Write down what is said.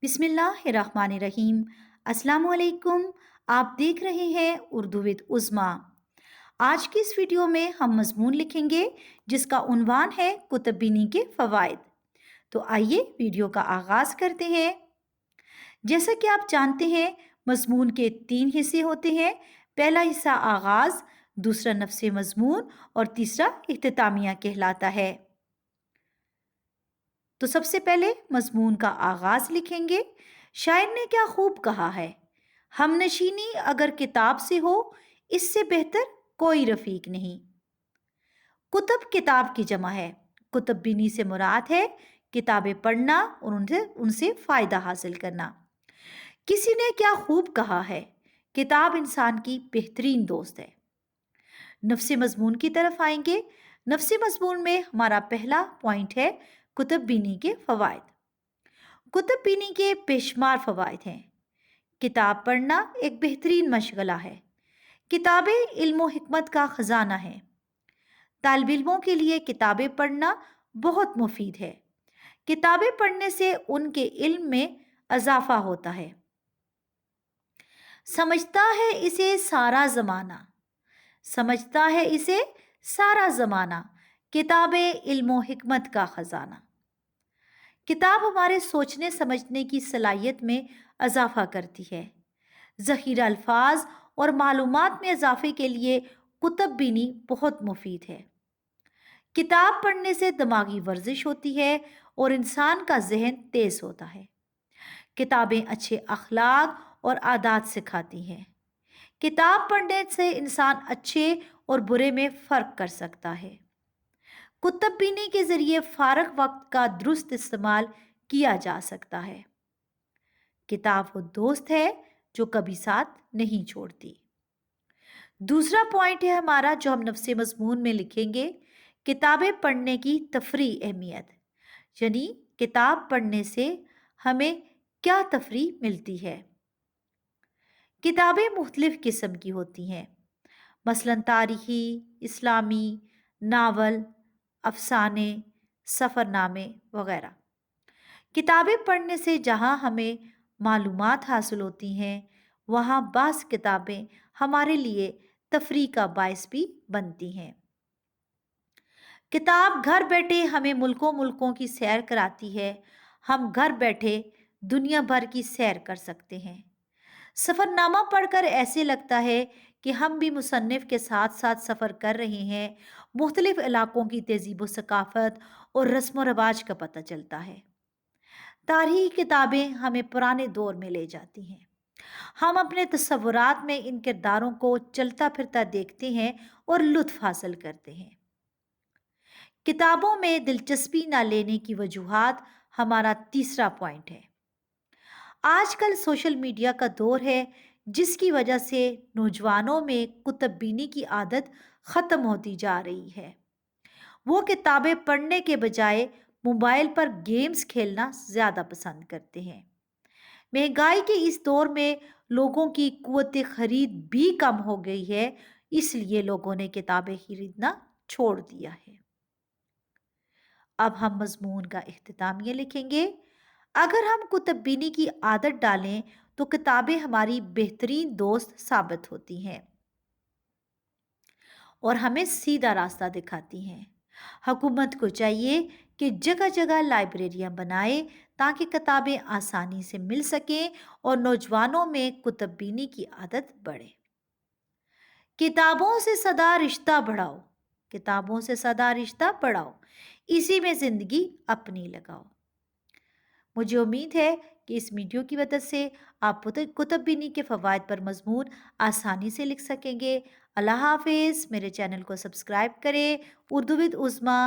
बिस्मिल्लाहिर्रहमानिर्रहीम। अस्सलाम वालेकुम। आप देख रहे हैं उर्दू विद उज़्मा। आज की इस वीडियो में हम मज़मून लिखेंगे जिसका उन्वान है कुतुब बीनी के फ़वाइद। तो आइए वीडियो का आगाज़ करते हैं। जैसा कि आप जानते हैं, मज़मून के 3 हिस्से होते हैं। पहला हिस्सा आगाज़, दूसरा नफ्स मज़मून और तीसरा इख्तितामिया कहलाता है। तो सबसे पहले मज़मून का आगाज़ लिखेंगे। शायर ने क्या खूब कहा है, हमनशीनी अगर किताब से हो, इससे बेहतर कोई रफ़ीक नहीं। कुतुब किताब की जमा है। कुतुब बीनी से मुराद है किताबें पढ़ना और उनसे उनसे फ़ायदा हासिल करना। किसी ने क्या खूब कहा है, किताब इंसान की बेहतरीन दोस्त है। नफ्स मज़मून की तरफ आएंगे। नफ्स मज़मून में हमारा पहला पॉइंट है कुतुब बीनी के फ़वाइद। कुतुब बीनी के बेशुमार फ़वाइद हैं। किताब पढ़ना एक बेहतरीन मशगला है। किताबें इल्म व हिकमत का ख़जाना है। तालिब इल्मों के लिए किताबें पढ़ना बहुत मुफीद है। किताबें पढ़ने से उनके इल्म में इजाफा होता है। समझता है इसे सारा ज़माना, समझता है इसे सारा ज़माना, किताबें इल्म व हिकमत का ख़जाना। किताब हमारे सोचने समझने की सलाहियत में इजाफा करती है। ज़ख़ीरा अल्फाज और मालूमात में इजाफे के लिए कुतुब बीनी बहुत मुफीद है। किताब पढ़ने से दिमागी वर्जिश होती है और इंसान का जहन तेज होता है। किताबें अच्छे अखलाक और आदात सिखाती हैं। किताब पढ़ने से इंसान अच्छे और बुरे में फ़र्क कर सकता है। कुतुब बीनी के ज़रिए फ़ारग वक्त का दुरुस्त इस्तेमाल किया जा सकता है। किताब वो दोस्त है जो कभी साथ नहीं छोड़ती। दूसरा पॉइंट है हमारा जो हम नफ्स मज़मून में लिखेंगे, किताबें पढ़ने की तफरी अहमियत। यानी किताब पढ़ने से हमें क्या तफरी मिलती है। किताबें मुख्तलिफ़ किस्म की होती हैं, मसलन तारीख़ी, इस्लामी, नावल, अफ़साने, सफ़रनामे वग़ैरह। किताबें पढ़ने से जहाँ हमें मालूमात हासिल होती हैं, वहाँ बाज़ किताबें हमारे लिए तफरीह का बायस भी बनती हैं। किताब घर बैठे हमें मुल्कों मुल्कों की सैर कराती है। हम घर बैठे दुनिया भर की सैर कर सकते हैं। सफ़रनामा पढ़कर ऐसे लगता है कि हम भी मुसन्निफ़ के साथ साथ सफ़र कर रहे हैं। मुख्तलिफ़ इलाक़ों की तहज़ीब व सकाफ़त और रस्म व रवाज का पता चलता है। तारीख़ी किताबें हमें पुराने दौर में ले जाती हैं। हम अपने तसव्वुरात में इन किरदारों को चलता फिरता देखते हैं और लुत्फ़ हासिल करते हैं। किताबों में दिलचस्पी न लेने की वजूहात हमारा तीसरा पॉइंट है। आजकल सोशल मीडिया का दौर है, जिसकी वजह से नौजवानों में कुतुब बीनी की आदत ख़त्म होती जा रही है। वो किताबें पढ़ने के बजाय मोबाइल पर गेम्स खेलना ज़्यादा पसंद करते हैं। महंगाई के इस दौर में लोगों की कुव्वत खरीद भी कम हो गई है, इसलिए लोगों ने किताबें खरीदना छोड़ दिया है। अब हम मज़मून का इख्तितामिया लिखेंगे। अगर हम कुतुब बीनी की आदत डालें तो किताबें हमारी बेहतरीन दोस्त साबित होती हैं और हमें सीधा रास्ता दिखाती हैं। हुकूमत को चाहिए कि जगह जगह लाइब्रेरियां बनाए ताकि किताबें आसानी से मिल सकें और नौजवानों में कुतुब बीनी की आदत बढ़े। किताबों से सदा रिश्ता बढ़ाओ, किताबों से सदा रिश्ता बढ़ाओ, इसी में ज़िंदगी अपनी लगाओ। मुझे उम्मीद है कि इस वीडियो की मदद से आप कुतुब बीनी के फ़वाइद पर मज़मून आसानी से लिख सकेंगे। अल्लाह हाफ़िज़। मेरे चैनल को सब्सक्राइब करें। उर्दू विद उज़्मा